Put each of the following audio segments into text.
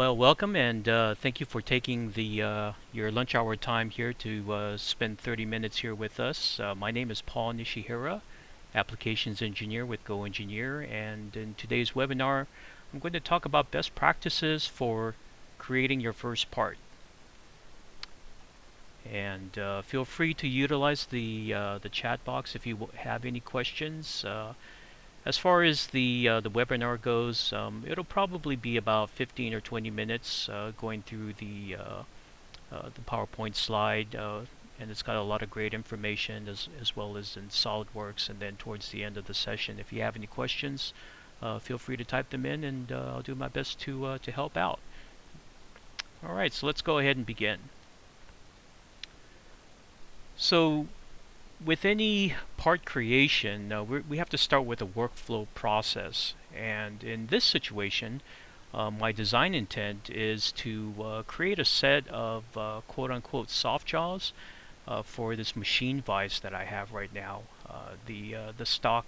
Well, welcome and thank you for taking the your lunch hour time here to spend 30 minutes here with us. My name is Paul Nishihira, Applications Engineer with GoEngineer, and in today's webinar, I'm going to talk about best practices for creating your first part. And feel free to utilize the chat box if you have any questions. As far as the webinar goes, it'll probably be about 15 or 20 minutes going through the PowerPoint slide, and it's got a lot of great information as well as in SolidWorks. And then towards the end of the session, if you have any questions, feel free to type them in, and I'll do my best to help out. All right, so let's go ahead and begin. So, with any part creation, we have to start with a workflow process. And in this situation, my design intent is to create a set of quote-unquote soft jaws for this machine vise that I have right now. The stock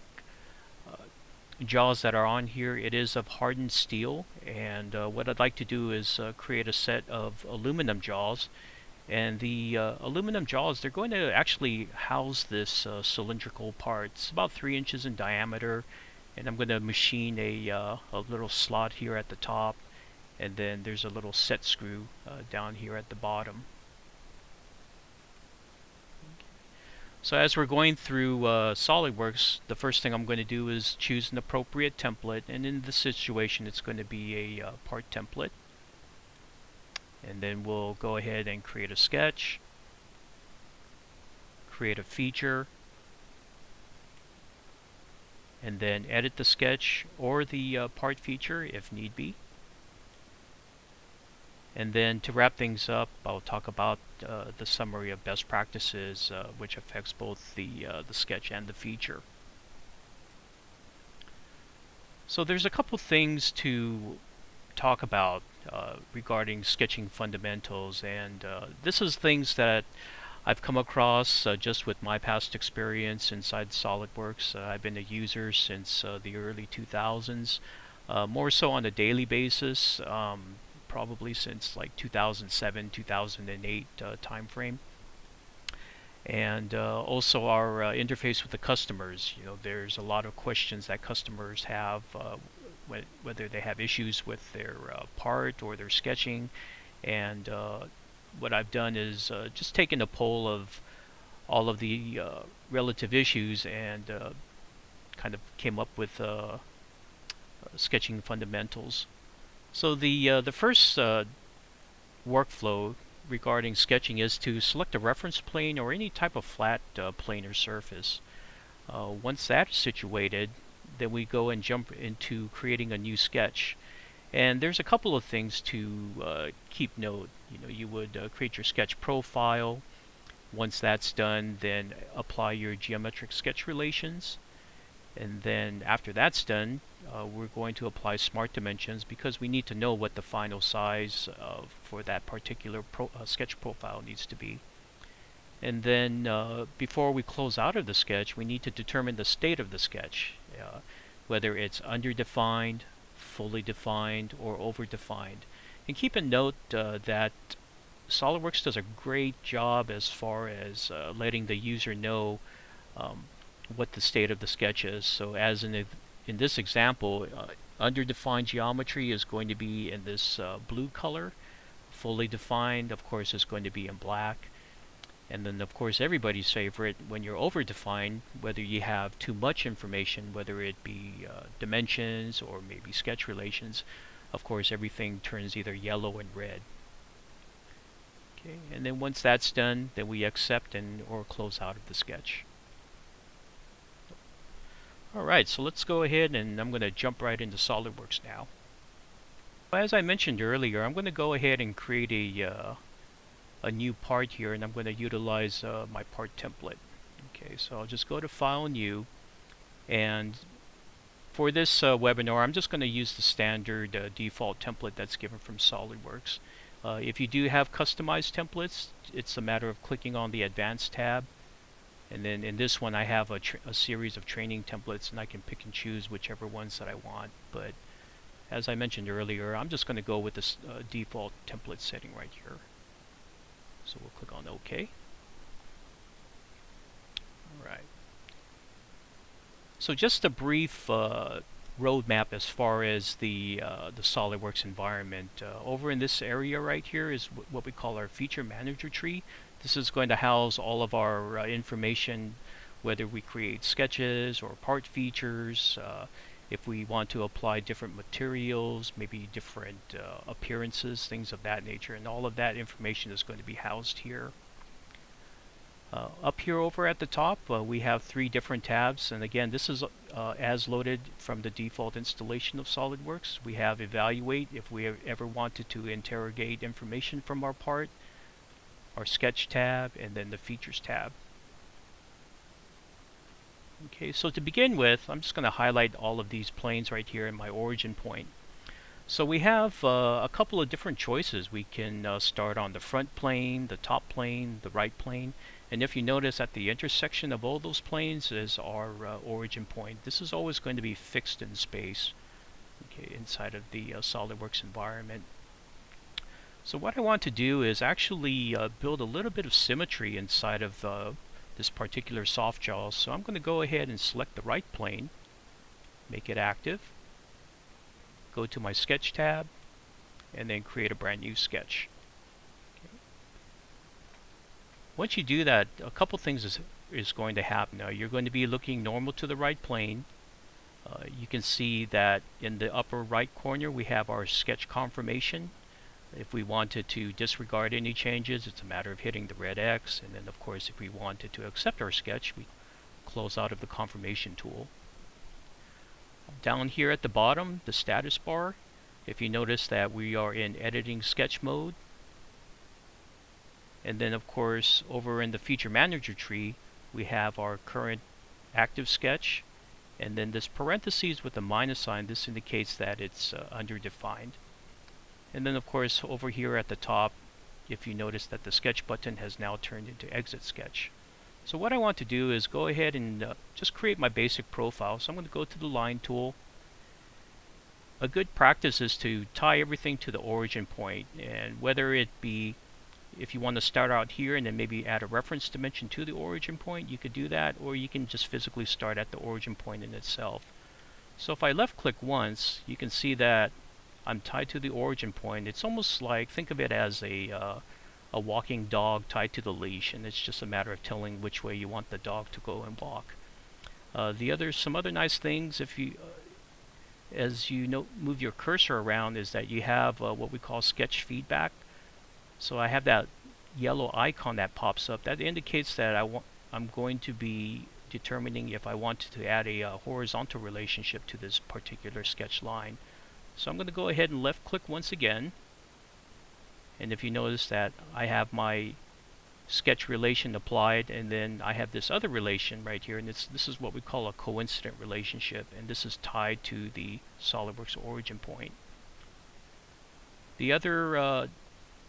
jaws that are on here, it is of hardened steel, and what I'd like to do is create a set of aluminum jaws. And the aluminum jaws, they're going to actually house this cylindrical part. It's about 3 inches in diameter, and I'm going to machine a little slot here at the top, and then there's a little set screw down here at the bottom. So as we're going through SolidWorks, the first thing I'm going to do is choose an appropriate template, and in this situation it's going to be a part template. And then we'll go ahead and create a sketch, create a feature, and then edit the sketch or the part feature if need be. And then to wrap things up, I'll talk about the summary of best practices, which affects both the sketch and the feature. So there's a couple things to talk about regarding sketching fundamentals, and this is things that I've come across just with my past experience inside SolidWorks. I've been a user since the early 2000s, more so on a daily basis, probably since like 2007, 2008 time frame. And also our interface with the customers. You know, there's a lot of questions that customers have, whether they have issues with their part or their sketching. And what I've done is just taken a poll of all of the relative issues and kind of came up with sketching fundamentals. So the first workflow regarding sketching is to select a reference plane or any type of flat planar surface. Once that's situated, then we go and jump into creating a new sketch. And there's a couple of things to keep note. You know, you would create your sketch profile. Once that's done, then apply your geometric sketch relations. And then after that's done, we're going to apply smart dimensions because we need to know what the final size for that particular sketch profile needs to be. And then before we close out of the sketch, we need to determine the state of the sketch, whether it's underdefined, fully defined, or overdefined. And keep in note that SolidWorks does a great job as far as letting the user know what the state of the sketch is. So as in this example, underdefined geometry is going to be in this blue color. Fully defined, of course, is going to be in black. And then, of course, everybody's favorite, when you're overdefined, whether you have too much information, whether it be dimensions or maybe sketch relations, of course, everything turns either yellow and red. Okay, and then once that's done, then we accept or close out of the sketch. Alright, so let's go ahead and I'm going to jump right into SolidWorks now. As I mentioned earlier, I'm going to go ahead and create a new part here, and I'm going to utilize my part template. Okay, so I'll just go to File, New, and for this webinar, I'm just going to use the standard default template that's given from SolidWorks. If you do have customized templates, it's a matter of clicking on the Advanced tab. And then in this one, I have a series of training templates, and I can pick and choose whichever ones that I want. But as I mentioned earlier, I'm just going to go with this default template setting right here. So we'll click on OK. All right. So just a brief roadmap as far as the SolidWorks environment. Over in this area right here is what we call our feature manager tree. This is going to house all of our information, whether we create sketches or part features, if we want to apply different materials, maybe different appearances, things of that nature, and all of that information is going to be housed here. Up here over at the top, we have 3 different tabs, and again, this is as loaded from the default installation of SolidWorks. We have Evaluate if we ever wanted to interrogate information from our part, our Sketch tab, and then the Features tab. Okay, so to begin with, I'm just going to highlight all of these planes right here in my origin point. So we have a couple of different choices. We can start on the front plane, the top plane, the right plane. And if you notice at the intersection of all those planes is our origin point. This is always going to be fixed in space, okay, inside of the SolidWorks environment. So what I want to do is actually build a little bit of symmetry inside of this particular soft jaw. So I'm going to go ahead and select the right plane, make it active, go to my Sketch tab, and then create a brand new sketch. Okay. Once you do that, a couple things is going to happen. Now you're going to be looking normal to the right plane. You can see that in the upper right corner we have our sketch confirmation. If we wanted to disregard any changes, it's a matter of hitting the red X, and then of course if we wanted to accept our sketch, we close out of the confirmation tool. Down here at the bottom, the status bar, if you notice that we are in editing sketch mode, and then of course over in the feature manager tree we have our current active sketch, and then this parentheses with a minus sign, this indicates that it's underdefined. And then of course over here at the top, if you notice that the sketch button has now turned into exit sketch. So what I want to do is go ahead and just create my basic profile. So I'm going to go to the line tool. A good practice is to tie everything to the origin point, and whether it be if you want to start out here and then maybe add a reference dimension to the origin point, you could do that, or you can just physically start at the origin point in itself. So if I left click once, you can see that I'm tied to the origin point. It's almost like, think of it as a walking dog tied to the leash, and it's just a matter of telling which way you want the dog to go and walk. Some other nice things, if you as you move your cursor around, is that you have what we call sketch feedback. So I have that yellow icon that pops up. That indicates that I'm going to be determining if I wanted to add a horizontal relationship to this particular sketch line. So I'm going to go ahead and left click once again, and if you notice that I have my sketch relation applied, and then I have this other relation right here, and this is what we call a coincident relationship, and this is tied to the SolidWorks origin point. The other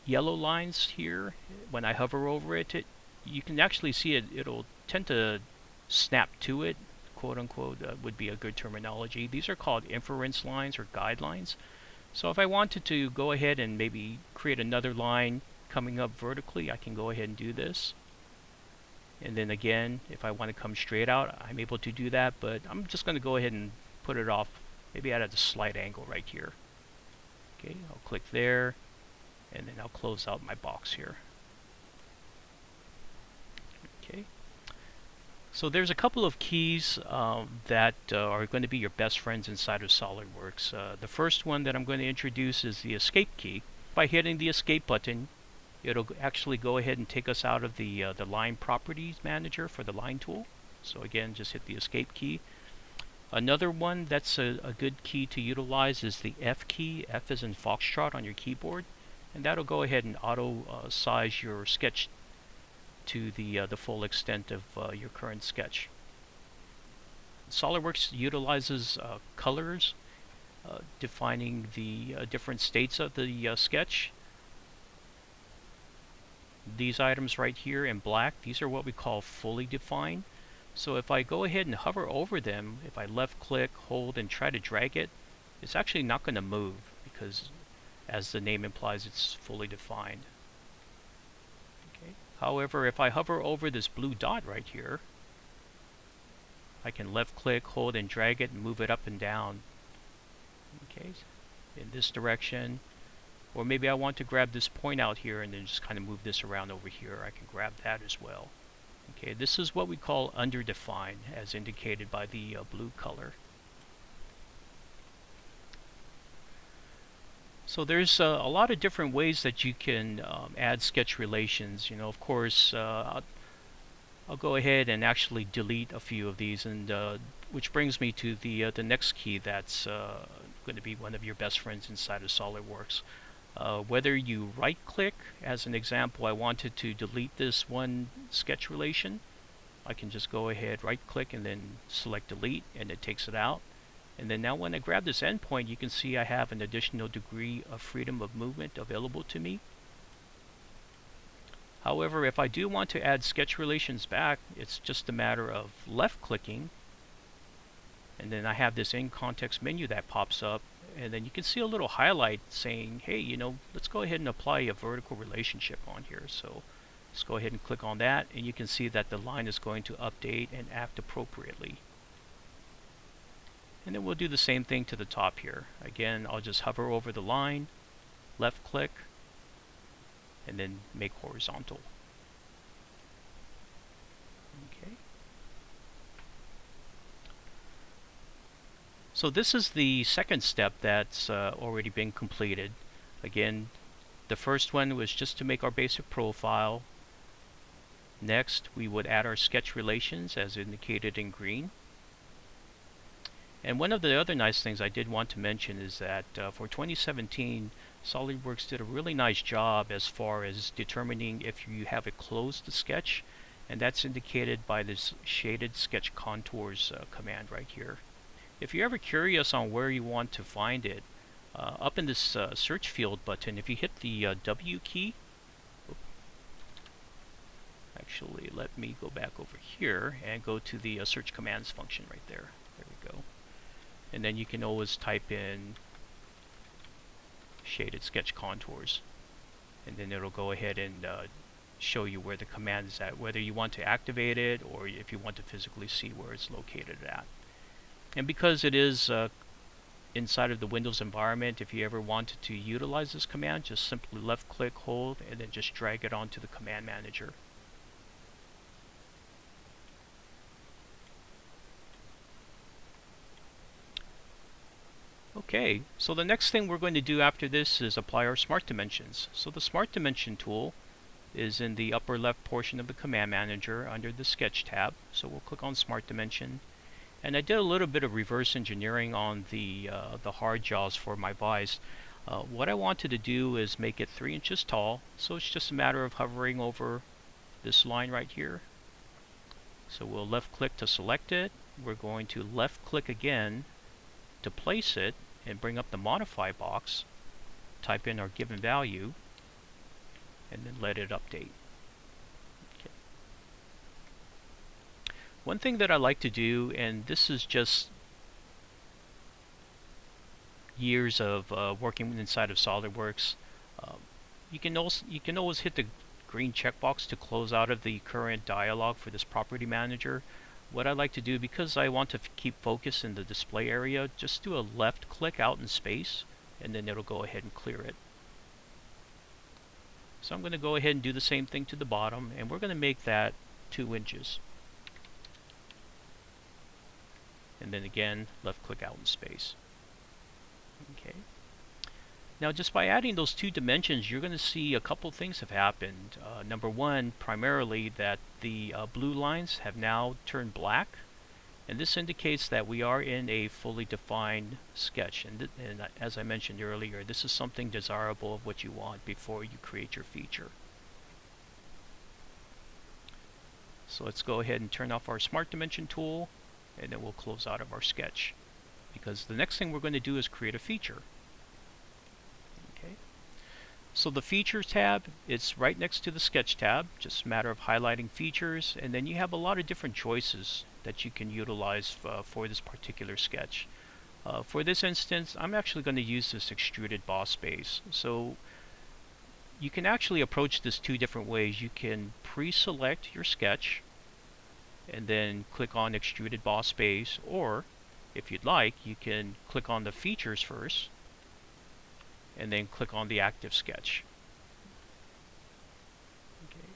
yellow lines here, when I hover over it, you can actually see it'll tend to snap to it, quote unquote, would be a good terminology. These are called inference lines or guidelines. So if I wanted to go ahead and maybe create another line coming up vertically, I can go ahead and do this. And then again, if I want to come straight out, I'm able to do that, but I'm just going to go ahead and put it off, maybe at a slight angle right here. Okay, I'll click there, and then I'll close out my box here. Okay. So there's a couple of keys that are going to be your best friends inside of SolidWorks. The first one that I'm going to introduce is the escape key. By hitting the escape button, it'll actually go ahead and take us out of the line properties manager for the line tool. So again, just hit the escape key. Another one that's a good key to utilize is the F key. F is in Foxtrot on your keyboard, and that'll go ahead and auto size your sketch to the full extent of your current sketch. SolidWorks utilizes colors, defining the different states of the sketch. These items right here in black, these are what we call fully defined. So if I go ahead and hover over them, if I left click, hold, and try to drag it, it's actually not going to move because, as the name implies, it's fully defined. Okay. However, if I hover over this blue dot right here, I can left click, hold and drag it and move it up and down. Okay, in this direction. Or maybe I want to grab this point out here and then just kind of move this around over here. I can grab that as well. Okay, this is what we call underdefined, as indicated by the blue color. So there's a lot of different ways that you can add sketch relations. Of course, I'll go ahead and actually delete a few of these, and which brings me to the next key that's going to be one of your best friends inside of SOLIDWORKS. Whether you right-click, as an example, I wanted to delete this one sketch relation, I can just go ahead, right-click, and then select delete, and it takes it out. And then now when I grab this endpoint, you can see I have an additional degree of freedom of movement available to me. However, if I do want to add sketch relations back, it's just a matter of left-clicking, and then I have this in-context menu that pops up, and then you can see a little highlight saying, hey, let's go ahead and apply a vertical relationship on here. So let's go ahead and click on that, and you can see that the line is going to update and act appropriately. And then we'll do the same thing to the top here. Again, I'll just hover over the line, left click, and then make horizontal. Okay. So this is the second step that's already been completed. Again, the first one was just to make our basic profile. Next, we would add our sketch relations as indicated in green. And one of the other nice things I did want to mention is that for 2017, SOLIDWORKS did a really nice job as far as determining if you have a closed sketch, and that's indicated by this shaded sketch contours command right here. If you're ever curious on where you want to find it, up in this search field button, if you hit the W key, actually let me go back over here and go to the search commands function right there. There we go. And then you can always type in shaded sketch contours, and then it'll go ahead and show you where the command is at, whether you want to activate it or if you want to physically see where it's located at. And because it is inside of the Windows environment, if you ever wanted to utilize this command, just simply left click, hold, and then just drag it onto the command manager. Okay, so the next thing we're going to do after this is apply our Smart Dimensions. So the Smart Dimension tool is in the upper left portion of the Command Manager under the Sketch tab. So we'll click on Smart Dimension. And I did a little bit of reverse engineering on the hard jaws for my vise. What I wanted to do is make it 3 inches tall, so it's just a matter of hovering over this line right here. So we'll left click to select it. We're going to left click again to place it and bring up the modify box, type in our given value, and then let it update. Okay. One thing that I like to do, and this is just years of working inside of SOLIDWORKS, you can always hit the green checkbox to close out of the current dialog for this property manager. What I like to do, because I want to keep focus in the display area, just do a left click out in space, and then it'll go ahead and clear it. So I'm going to go ahead and do the same thing to the bottom, and we're going to make that 2 inches. And then again, left click out in space. Okay. Now just by adding those 2 dimensions, you're going to see a couple things have happened. Number one, primarily that the blue lines have now turned black, and this indicates that we are in a fully defined sketch. And as I mentioned earlier, this is something desirable of what you want before you create your feature. So let's go ahead and turn off our Smart Dimension tool, and then we'll close out of our sketch, because the next thing we're going to do is create a feature. So the Features tab, it's right next to the Sketch tab, just a matter of highlighting features, and then you have a lot of different choices that you can utilize for this particular sketch. For this instance, I'm actually going to use this extruded boss base. So you can actually approach this two different ways. You can pre-select your sketch and then click on extruded boss base, or if you'd like, you can click on the features first and then click on the active sketch. Okay.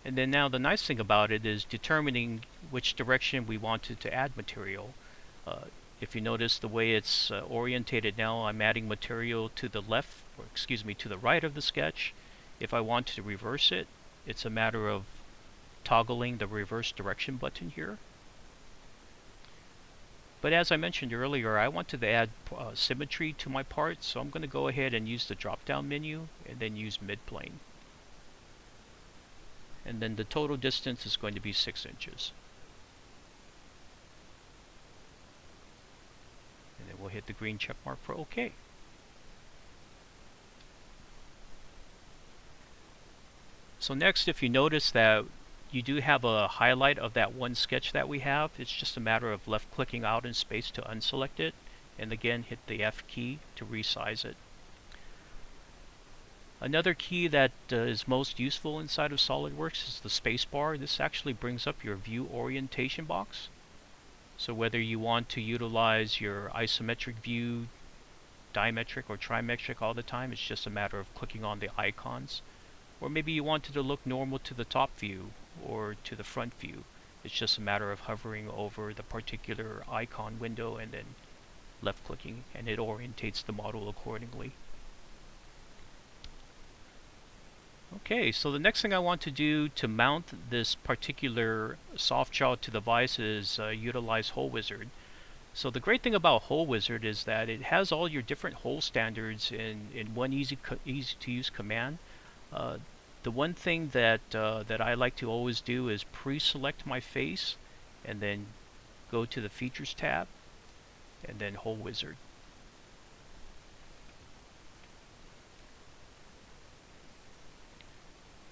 And then now the nice thing about it is determining which direction we wanted to add material. If you notice the way it's orientated now, I'm adding material to the left, or excuse me, to the right of the sketch. If I want to reverse it, it's a matter of toggling the reverse direction button here. But as I mentioned earlier, I wanted to add symmetry to my part, so I'm going to go ahead and use the drop-down menu and then use midplane. And then the total distance is going to be 6 inches. And then we'll hit the green check mark for OK. So next, if you notice that you do have a highlight of that one sketch that we have, it's just a matter of left clicking out in space to unselect it, and again hit the F key to resize it. Another key that is most useful inside of SOLIDWORKS is the spacebar. This actually brings up your view orientation box. So whether you want to utilize your isometric view, dimetric or trimetric all the time, it's just a matter of clicking on the icons. Or maybe you want it to look normal to the top view or to the front view. It's just a matter of hovering over the particular icon window and then left clicking, and it orientates the model accordingly. Okay, so the next thing I want to do to mount this particular soft jaw to the vise is utilize Hole Wizard. So the great thing about Hole Wizard is that it has all your different hole standards in one easy to use command. The one thing that I like to always do is pre-select my face and then go to the Features tab and then Hole Wizard.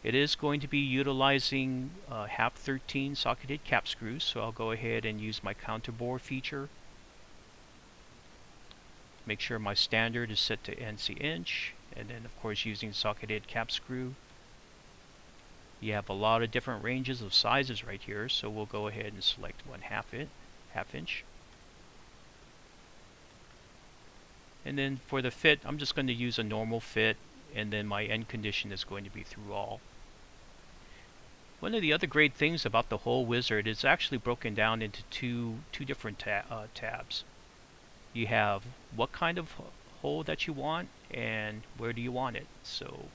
It is going to be utilizing half 13 socketed cap screws, so I'll go ahead and use my counterbore feature. Make sure my standard is set to NC inch, and then of course using socketed cap screw. You have a lot of different ranges of sizes right here, so we'll go ahead and select one half inch. And then for the fit, I'm just going to use a normal fit, and then my end condition is going to be through all. One of the other great things about the Hole Wizard is actually broken down into two different tabs. You have what kind of hole that you want and where do you want it. So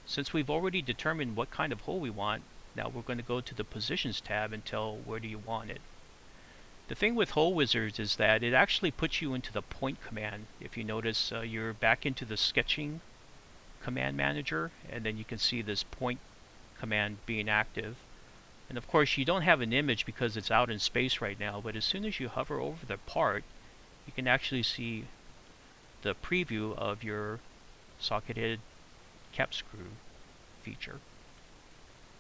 since we've already determined what kind of hole we want, now we're going to go to the Positions tab and tell where do you want it. The thing with Hole Wizards is that it actually puts you into the point command. If you notice, you're back into the sketching command manager, and then you can see this point command being active. And of course you don't have an image because it's out in space right now, but as soon as you hover over the part, you can actually see the preview of your socketed cap screw feature.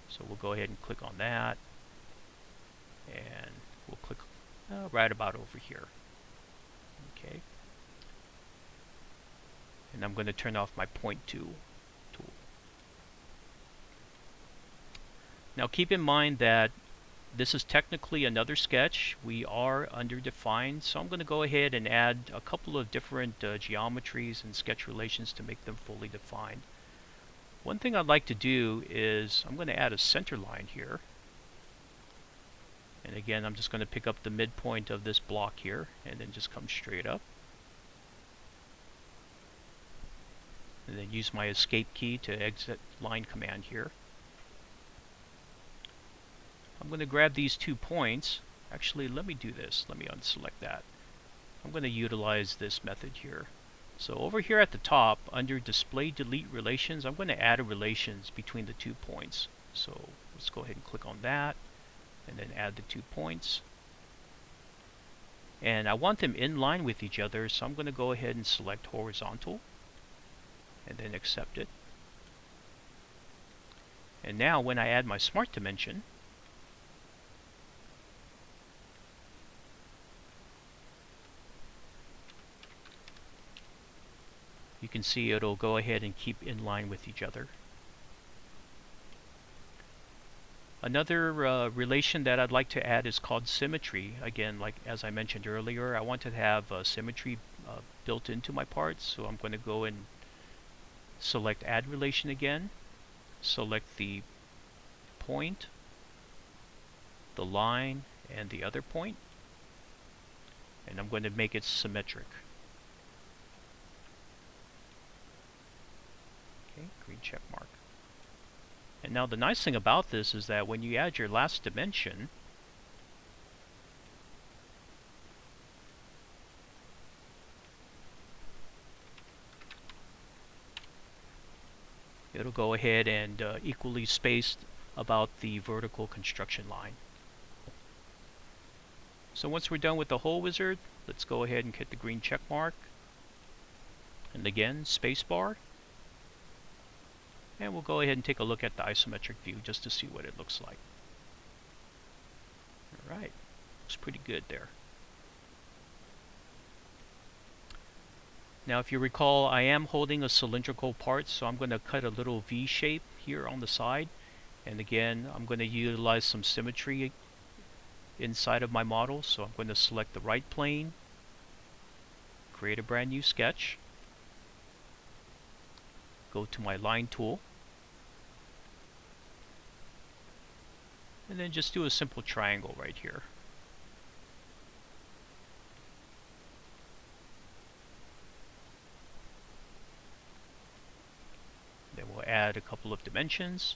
So we'll go ahead and click on that, and we'll click right about over here. Okay. And I'm going to turn off my point tool. Now keep in mind that this is technically another sketch. We are under defined, so I'm going to go ahead and add a couple of different geometries and sketch relations to make them fully defined. One thing I'd like to do is I'm going to add a center line here. And again, I'm just going to pick up the midpoint of this block here and then just come straight up. And then use my escape key to exit line command here. I'm going to grab these 2 points. Actually, let me do this. Let me unselect that. I'm going to utilize this method here. So over here at the top, under Display Delete Relations, I'm going to add a relations between the 2 points. So let's go ahead and click on that, and then add the 2 points. And I want them in line with each other, so I'm going to go ahead and select horizontal, and then accept it. And now when I add my smart dimension, you can see it'll go ahead and keep in line with each other. Another relation that I'd like to add is called symmetry. Again, like as I mentioned earlier, I want to have symmetry built into my parts, so I'm going to go and select Add Relation again, select the point, the line, and the other point, and I'm going to make it symmetric. Okay, green check mark. And now the nice thing about this is that when you add your last dimension, it'll go ahead and equally spaced about the vertical construction line. So once we're done with the whole wizard, let's go ahead and hit the green check mark. And again, spacebar. And we'll go ahead and take a look at the isometric view just to see what it looks like. Alright, looks pretty good there. Now if you recall, I am holding a cylindrical part, so I'm going to cut a little V shape here on the side. And again, I'm going to utilize some symmetry inside of my model, so I'm going to select the right plane, create a brand new sketch, go to my line tool, and then just do a simple triangle right here. Then we'll add a couple of dimensions.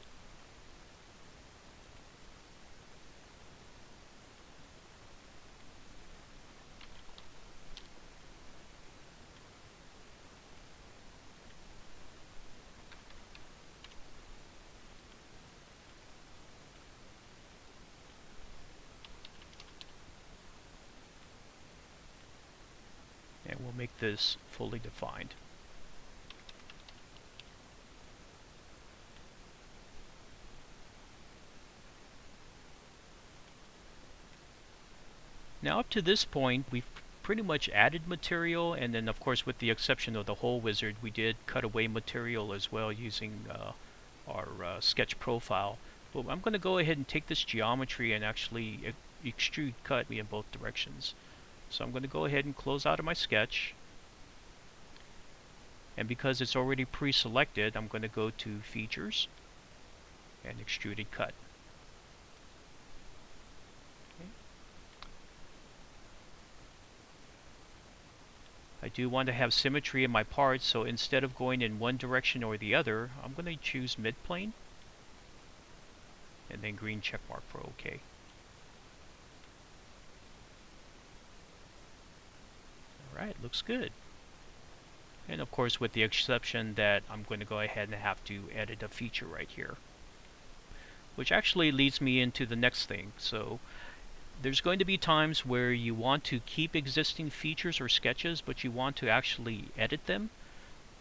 And we'll make this fully defined. Now up to this point, we've pretty much added material, and then of course with the exception of the whole wizard, we did cut away material as well using our sketch profile. But I'm going to go ahead and take this geometry and actually extrude cut me in both directions. So I'm going to go ahead and close out of my sketch, and because it's already pre-selected, I'm going to go to Features and Extruded Cut. Okay. I do want to have symmetry in my parts, so instead of going in one direction or the other, I'm going to choose midplane and then green check mark for OK. Alright, looks good. And of course with the exception that I'm going to go ahead and have to edit a feature right here. Which actually leads me into the next thing. So there's going to be times where you want to keep existing features or sketches, but you want to actually edit them.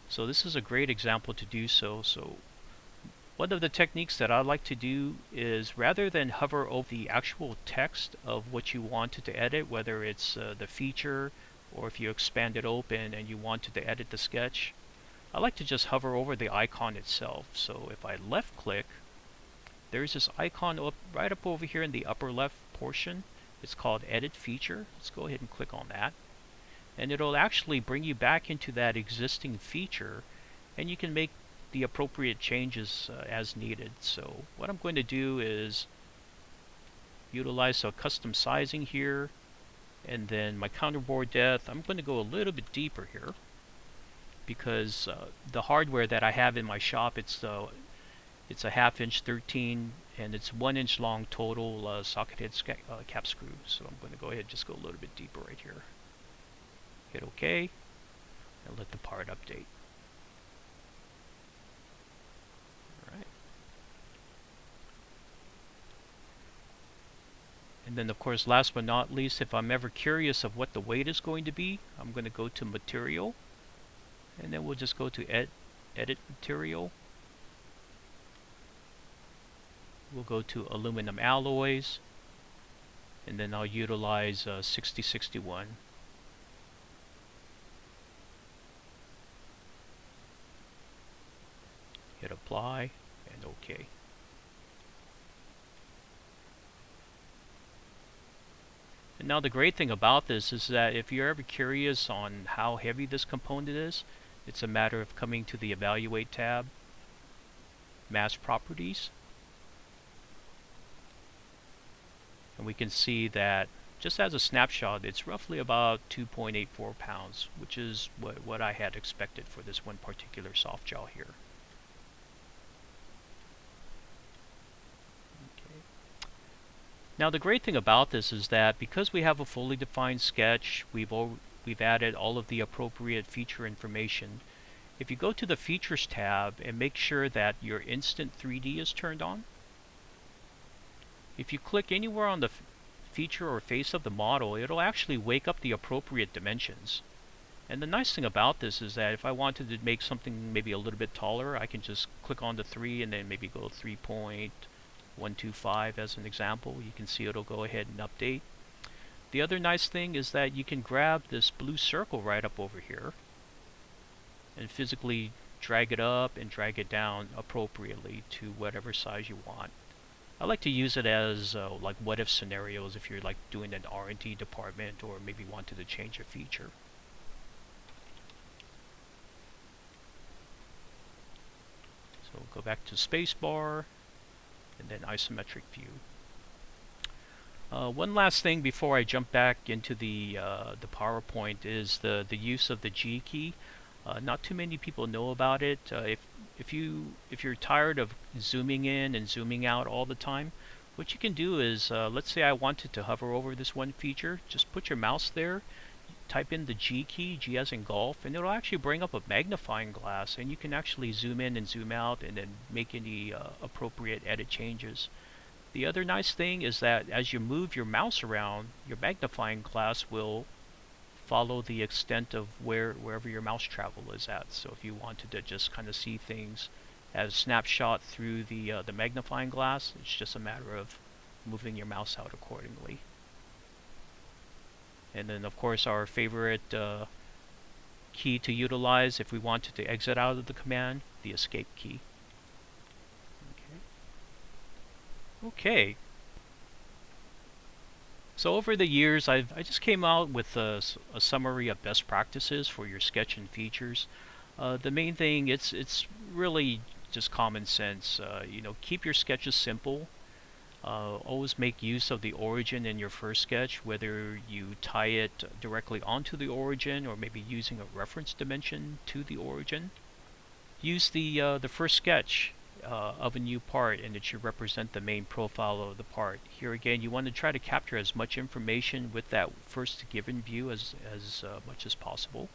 So this is a great example to do so. So one of the techniques that I like to do is, rather than hover over the actual text of what you wanted to edit, whether it's the feature or if you expand it open and you wanted to edit the sketch, I like to just hover over the icon itself. So if I left click, there's this icon right up over here in the upper left portion. It's called Edit Feature. Let's go ahead and click on that. And it'll actually bring you back into that existing feature, and you can make the appropriate changes as needed. So what I'm going to do is utilize a custom sizing here, and then my counterbore depth, I'm going to go a little bit deeper here because the hardware that I have in my shop, it's a 1/2 inch 13 and it's 1 inch long total socket head cap screw. So I'm going to go ahead and just go a little bit deeper right here. Hit OK and let the part update. Alright. And then of course, last but not least, if I'm ever curious of what the weight is going to be, I'm going to go to Material, and then we'll just go to Edit Material. We'll go to Aluminum Alloys, and then I'll utilize 6061. Hit apply and OK. And now the great thing about this is that if you're ever curious on how heavy this component is, it's a matter of coming to the Evaluate tab, Mass Properties, and we can see that just as a snapshot, it's roughly about 2.84 pounds, which is what I had expected for this one particular soft jaw here. Okay. Now the great thing about this is that because we have a fully defined sketch, we've added all of the appropriate feature information. If you go to the Features tab and make sure that your Instant 3D is turned on, if you click anywhere on the feature or face of the model, it'll actually wake up the appropriate dimensions. And the nice thing about this is that if I wanted to make something maybe a little bit taller, I can just click on the 3 and then maybe go 3.125 as an example. You can see it'll go ahead and update. The other nice thing is that you can grab this blue circle right up over here and physically drag it up and drag it down appropriately to whatever size you want. I like to use it as like what-if scenarios if you're like doing an R&D department or maybe wanted to change a feature. So go back to spacebar and then isometric view. One last thing before I jump back into the PowerPoint is the use of the G key. Not too many people know about it. If you're tired of zooming in and zooming out all the time, what you can do is, let's say I wanted to hover over this one feature, just put your mouse there, type in the G key, G as in golf, and it'll actually bring up a magnifying glass, and you can actually zoom in and zoom out and then make any appropriate edit changes. The other nice thing is that as you move your mouse around, your magnifying glass will follow the extent of wherever your mouse travel is at. So if you wanted to just kind of see things as a snapshot through the magnifying glass, it's just a matter of moving your mouse out accordingly. And then of course our favorite key to utilize if we wanted to exit out of the command, the escape key. Okay. So over the years, I just came out with a summary of best practices for your sketch and features. The main thing, it's really just common sense. You know, keep your sketches simple. Always make use of the origin in your first sketch, whether you tie it directly onto the origin or maybe using a reference dimension to the origin. Use the first sketch of a new part, and it should represent the main profile of the part. Here again, you want to try to capture as much information with that first given view as much as possible.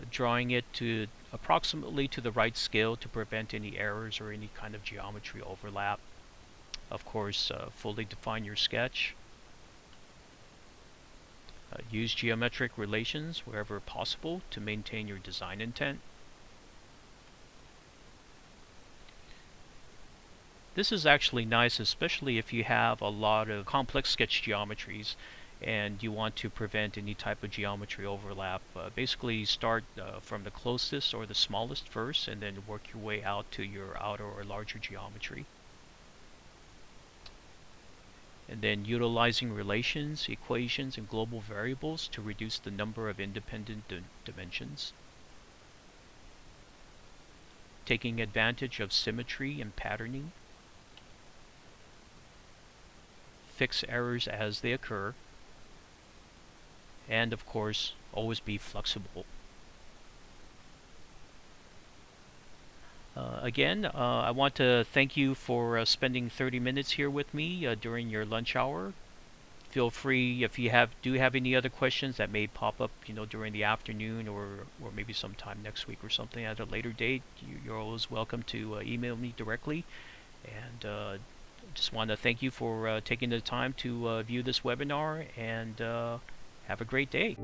Drawing it to approximately to the right scale to prevent any errors or any kind of geometry overlap. Of course, fully define your sketch. Use geometric relations wherever possible to maintain your design intent. This is actually nice, especially if you have a lot of complex sketch geometries and you want to prevent any type of geometry overlap. Basically start from the closest or the smallest first and then work your way out to your outer or larger geometry. And then utilizing relations, equations, and global variables to reduce the number of independent dimensions. Taking advantage of symmetry and patterning. Fix errors as they occur, and of course always be flexible. Again, I want to thank you for spending 30 minutes here with me during your lunch hour. Feel free, if you do have any other questions that may pop up, you know, during the afternoon or maybe sometime next week or something at a later date, you're always welcome to email me directly. And just want to thank you for taking the time to view this webinar, and have a great day.